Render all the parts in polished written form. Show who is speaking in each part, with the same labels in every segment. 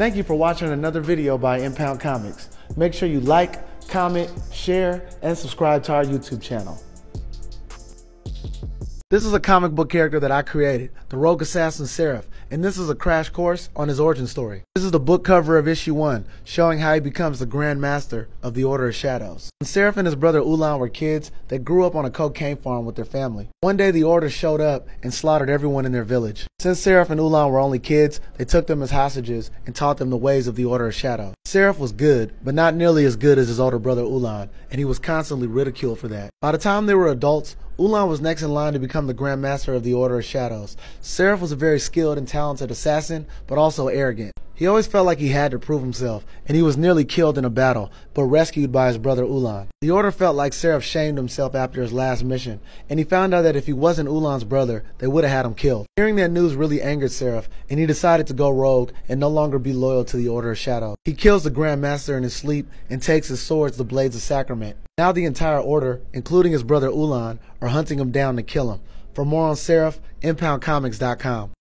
Speaker 1: Thank you for watching another video by Impound Comics. Make sure you like, comment, share, and subscribe to our YouTube channel. This is a comic book character that I created, the rogue assassin Seraph, and this is a crash course on his origin story. This is the book cover of issue 1, showing how he becomes the Grand Master of the Order of Shadows. When Seraph and his brother Ulan were kids, they grew up on a cocaine farm with their family. One day the Order showed up and slaughtered everyone in their village. Since Seraph and Ulan were only kids, they took them as hostages and taught them the ways of the Order of Shadows. Seraph was good, but not nearly as good as his older brother Ulan, and he was constantly ridiculed for that. By the time they were adults, Ulan was next in line to become the Grand Master of the Order of Shadows. Seraph was a very skilled and talented assassin, but also arrogant. He always felt like he had to prove himself, and he was nearly killed in a battle, but rescued by his brother Ulan. The Order felt like Seraph shamed himself after his last mission, and he found out that if he wasn't Ulan's brother, they would have had him killed. Hearing that news really angered Seraph, and he decided to go rogue and no longer be loyal to the Order of Shadows. He kills the Grand Master in his sleep and takes his swords, the Blades of Sacramento. Now the entire Order, including his brother Ulan, are hunting him down to kill him. For more on Seraph, ImpoundComics.com.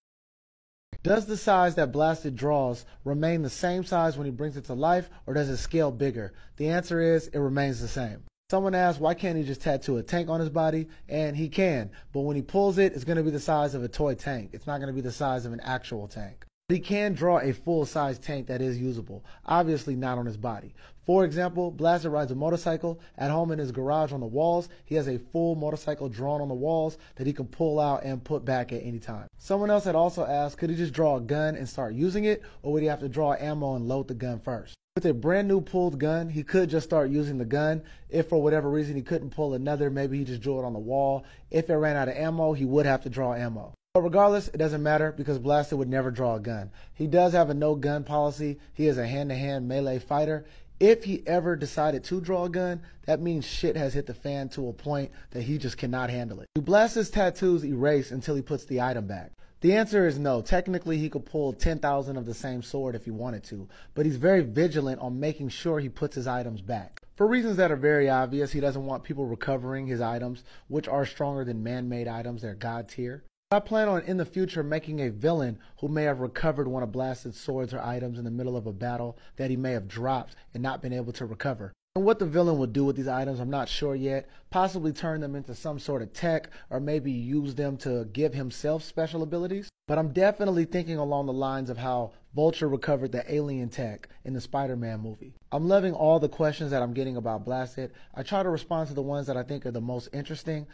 Speaker 1: Does the size that Blasted draws remain the same size when he brings it to life, or does it scale bigger? The answer is, it remains the same. Someone asked, why can't he just tattoo a tank on his body? And he can, but when he pulls it, it's going to be the size of a toy tank. It's not going to be the size of an actual tank. He can draw a full-size tank that is usable, obviously not on his body. For example, Blasted rides a motorcycle. At home in his garage on the walls, he has a full motorcycle drawn on the walls that he can pull out and put back at any time. Someone else had also asked, could he just draw a gun and start using it, or would he have to draw ammo and load the gun first? With a brand new pulled gun, he could just start using the gun. If for whatever reason he couldn't pull another, maybe he just drew it on the wall. If it ran out of ammo, he would have to draw ammo. But regardless, it doesn't matter because Blasted would never draw a gun. He does have a no-gun policy. He is a hand-to-hand melee fighter. If he ever decided to draw a gun, that means shit has hit the fan to a point that he just cannot handle it. Do Blasted's tattoos erase until he puts the item back? The answer is no. Technically, he could pull 10,000 of the same sword if he wanted to, but he's very vigilant on making sure he puts his items back. For reasons that are very obvious, he doesn't want people recovering his items, which are stronger than man-made items. They're God tier. I plan on in the future making a villain who may have recovered one of Blasted's swords or items in the middle of a battle that he may have dropped and not been able to recover. And what the villain would do with these items, I'm not sure yet. Possibly turn them into some sort of tech, or maybe use them to give himself special abilities. But I'm definitely thinking along the lines of how Vulture recovered the alien tech in the Spider-Man movie. I'm loving all the questions that I'm getting about Blasted. I try to respond to the ones that I think are the most interesting.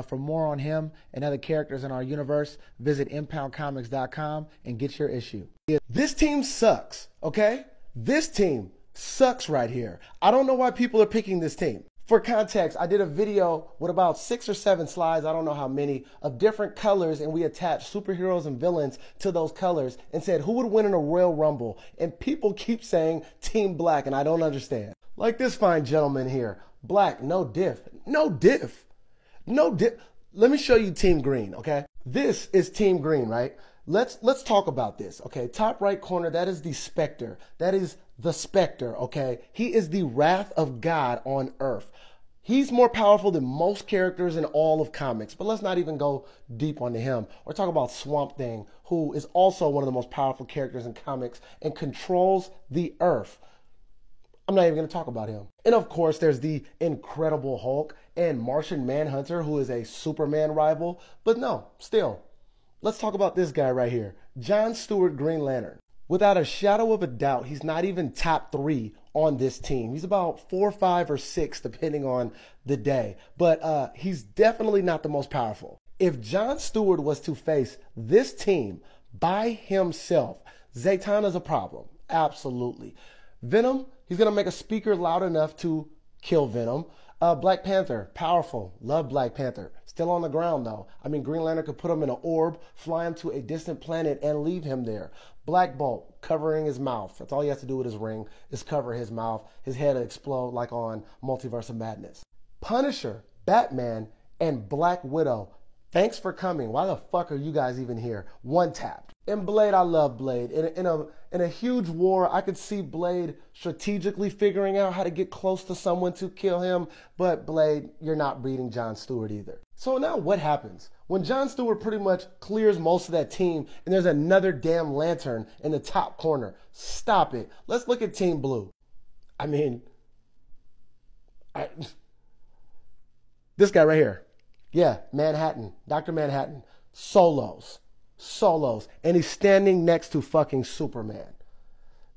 Speaker 1: For more on him and other characters in our universe, visit ImpoundComics.com and get your issue. This team sucks, okay? This team sucks right here. I don't know why people are picking this team. For context, I did a video with about 6 or 7 slides, I don't know how many, of different colors, and we attached superheroes and villains to those colors and said who would win in a Royal Rumble. And people keep saying Team Black, and I don't understand. Like this fine gentleman here. Black, no diff. No diff. No diff. Let me show you Team Green, okay? This is Team Green, right? Let's talk about this, okay? Top right corner, that is the Spectre. That is the Spectre, okay? He is the wrath of God on Earth. He's more powerful than most characters in all of comics, but let's not even go deep onto him. Or talk about Swamp Thing, who is also one of the most powerful characters in comics and controls the Earth. I'm not even going to talk about him. And of course, there's the Incredible Hulk and Martian Manhunter, who is a Superman rival. But no, still, let's talk about this guy right here, John Stewart, Green Lantern. Without a shadow of a doubt, he's not even top 3 on this team. He's about 4, 5, or 6, depending on the day. But he's definitely not the most powerful. If John Stewart was to face this team by himself, Zatanna's a problem. Absolutely. Venom, he's going to make a speaker loud enough to kill Venom. Black Panther, powerful. Love Black Panther. Still on the ground, though. I mean, Green Lantern could put him in an orb, fly him to a distant planet, and leave him there. Black Bolt, covering his mouth. That's all he has to do with his ring, is cover his mouth. His head will explode like on Multiverse of Madness. Punisher, Batman, and Black Widow. Thanks for coming. Why the fuck are you guys even here? One tapped. And Blade, I love Blade. In a huge war, I could see Blade strategically figuring out how to get close to someone to kill him. But Blade, you're not beating John Stewart either. So now what happens When Jon Stewart pretty much clears most of that team and there's another damn lantern in the top corner. Stop it. Let's look at Team Blue. I mean, this guy right here. Yeah, Manhattan. Dr. Manhattan. Solos. And he's standing next to fucking Superman.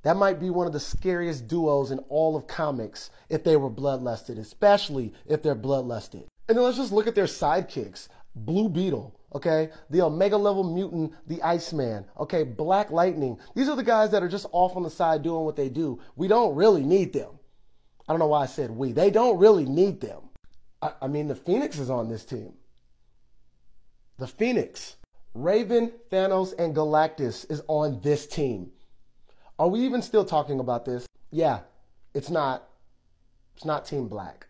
Speaker 1: That might be one of the scariest duos in all of comics if they were bloodlusted, especially if they're bloodlusted. And then let's just look at their sidekicks. Blue Beetle, okay? The Omega level mutant, the Iceman, okay? Black Lightning. These are the guys that are just off on the side doing what they do. We don't really need them. I don't know why I said we. They don't really need them. I mean, the Phoenix is on this team. The Phoenix. Raven, Thanos, and Galactus is on this team. Are we even still talking about this? Yeah, it's not Team Black.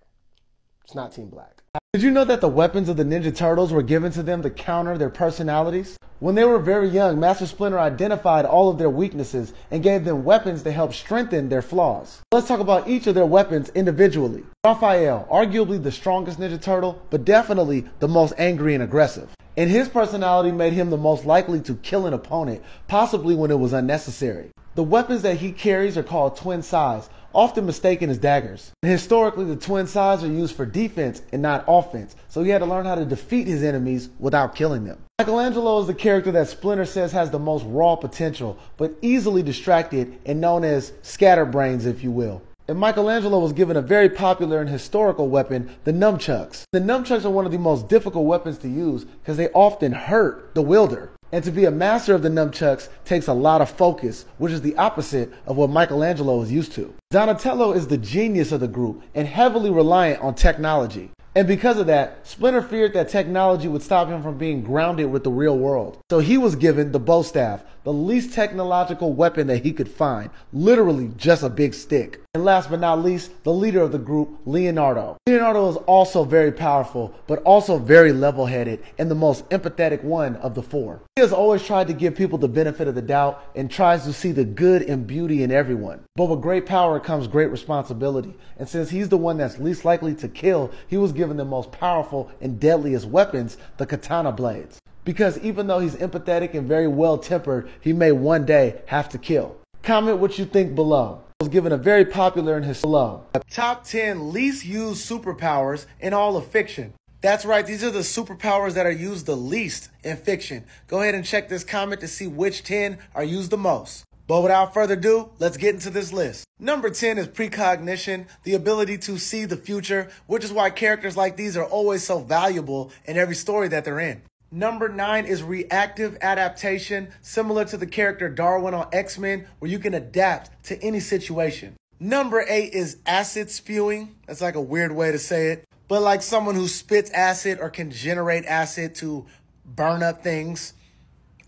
Speaker 1: It's not Team Black. Did you know that the weapons of the Ninja Turtles were given to them to counter their personalities? When they were very young, Master Splinter identified all of their weaknesses and gave them weapons to help strengthen their flaws. Let's talk about each of their weapons individually. Raphael, arguably the strongest Ninja Turtle, but definitely the most angry and aggressive. And his personality made him the most likely to kill an opponent, possibly when it was unnecessary. The weapons that he carries are called twin sais, often mistaken as daggers. And historically, the twin sais are used for defense and not offense, so he had to learn how to defeat his enemies without killing them. Michelangelo is the character that Splinter says has the most raw potential, but easily distracted and known as scatterbrains, if you will. And Michelangelo was given a very popular and historical weapon, the nunchucks. The nunchucks are one of the most difficult weapons to use because they often hurt the wielder. And to be a master of the nunchucks takes a lot of focus, which is the opposite of what Michelangelo is used to. Donatello is the genius of the group and heavily reliant on technology. And because of that, Splinter feared that technology would stop him from being grounded with the real world. So he was given the bow staff, the least technological weapon that he could find, literally just a big stick. And last but not least, the leader of the group, Leonardo. Leonardo is also very powerful, but also very level-headed and the most empathetic one of the four. He has always tried to give people the benefit of the doubt and tries to see the good and beauty in everyone. But with great power comes great responsibility. And since he's the one that's least likely to kill, he was given the most powerful and deadliest weapons, the katana blades. Because even though he's empathetic and very well-tempered, he may one day have to kill. Comment what you think below. Was given a very popular in his below. Top 10 least used superpowers in all of fiction. That's right, these are the superpowers that are used the least in fiction. Go ahead and check this comment to see which 10 are used the most. But without further ado, let's get into this list. Number 10 is precognition, the ability to see the future, which is why characters like these are always so valuable in every story that they're in. Number 9 is reactive adaptation, similar to the character Darwin on X-Men, where you can adapt to any situation. Number 8 is acid spewing. That's like a weird way to say it, but like someone who spits acid or can generate acid to burn up things.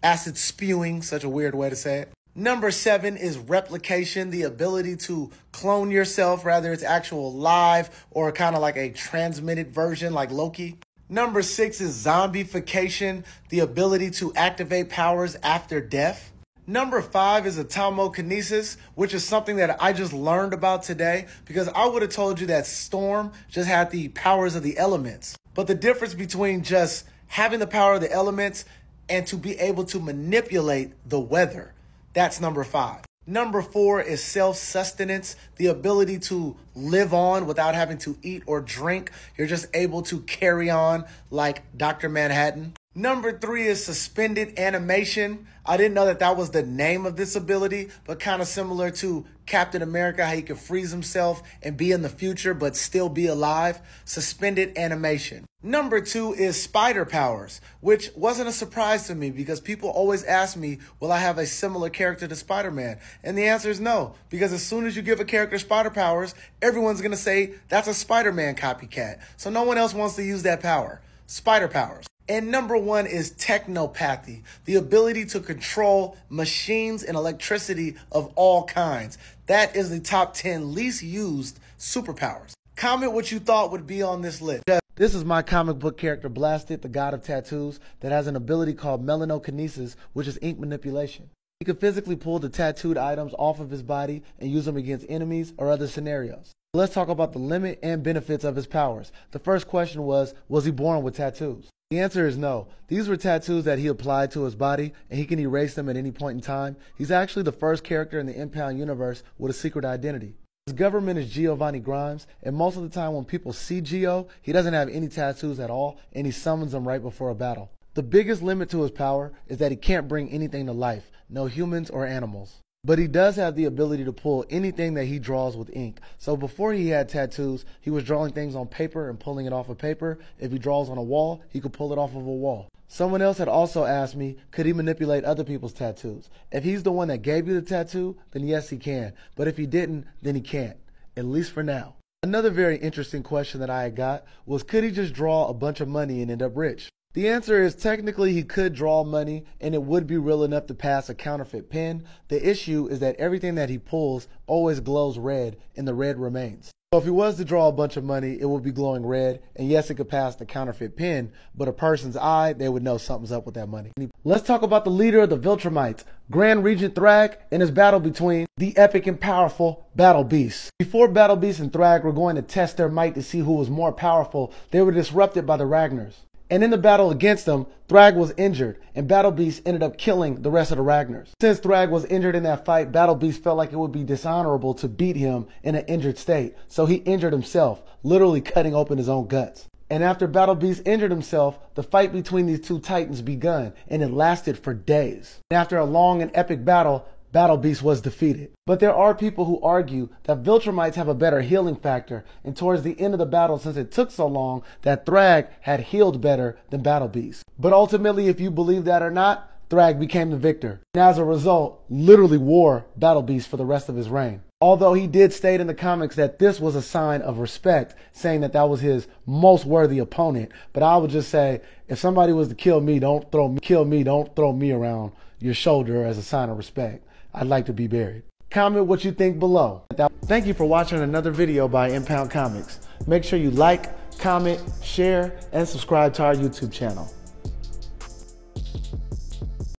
Speaker 1: Acid spewing, such a weird way to say it. Number 7 is replication, the ability to clone yourself, whether it's actual live or kind of like a transmitted version like Loki. Number 6 is zombification, the ability to activate powers after death. Number 5 is atomokinesis, which is something that I just learned about today because I would have told you that Storm just had the powers of the elements. But the difference between just having the power of the elements and to be able to manipulate the weather, that's number 5. Number 4 is self-sustenance, the ability to live on without having to eat or drink. You're just able to carry on like Dr. Manhattan. Number 3 is suspended animation. I didn't know that that was the name of this ability, but kind of similar to Captain America, how he could freeze himself and be in the future but still be alive. Suspended animation. Number 2 is spider powers, which wasn't a surprise to me because people always ask me, will I have a similar character to Spider-Man? And the answer is no, because as soon as you give a character spider powers, everyone's going to say that's a Spider-Man copycat. So no one else wants to use that power. Spider powers. And number 1 is technopathy, the ability to control machines and electricity of all kinds. That is the top 10 least used superpowers. Comment what you thought would be on this list. This is my comic book character Blasted, the god of tattoos, that has an ability called melanokinesis, which is ink manipulation. He can physically pull the tattooed items off of his body and use them against enemies or other scenarios. Let's talk about the limit and benefits of his powers. The first question was he born with tattoos? The The answer is no. These were tattoos that he applied to his body, and he can erase them at any point in time. He's actually the first character in the Impound universe with a secret identity. His government is Giovanni Grimes, and most of the time when people see Gio, he doesn't have any tattoos at all, and he summons them right before a battle. The biggest limit to his power is that he can't bring anything to life, no humans or animals. But he does have the ability to pull anything that he draws with ink. So before he had tattoos, he was drawing things on paper and pulling it off of paper. If he draws on a wall, he could pull it off of a wall. Someone else had also asked me, could he manipulate other people's tattoos? If he's the one that gave you the tattoo, then yes, he can. But if he didn't, then he can't, at least for now. Another very interesting question that I had got was, could he just draw a bunch of money and end up rich? The answer is technically he could draw money and it would be real enough to pass a counterfeit pen. The issue is that everything that he pulls always glows red and the red remains. So if he was to draw a bunch of money, it would be glowing red, and yes, it could pass the counterfeit pen, but a person's eye, they would know something's up with that money. Let's talk about the leader of the Viltrumites, Grand Regent Thrag, and his battle between the epic and powerful Battle Beasts. Before Battle Beast and Thrag were going to test their might to see who was more powerful, they were disrupted by the Ragnars. And in the battle against them, Thrag was injured, and Battle Beast ended up killing the rest of the Ragnars. Since Thrag was injured in that fight, Battle Beast felt like it would be dishonorable to beat him in an injured state. So he injured himself, literally cutting open his own guts. And after Battle Beast injured himself, the fight between these two titans begun, and it lasted for days. And after a long and epic battle, Battle Beast was defeated. But there are people who argue that Viltrumites have a better healing factor, and towards the end of the battle, since it took so long, that Thrag had healed better than Battle Beast. But ultimately, if you believe that or not, Thrag became the victor, and as a result, literally wore Battle Beast for the rest of his reign. Although he did state in the comics that this was a sign of respect, saying that that was his most worthy opponent. But I would just say, if somebody was to kill me, don't throw me around your shoulder as a sign of respect. I'd like to be buried. Comment what you think below. Thank you for watching another video by Impound Comics. Make sure you like, comment, share, and subscribe to our YouTube channel.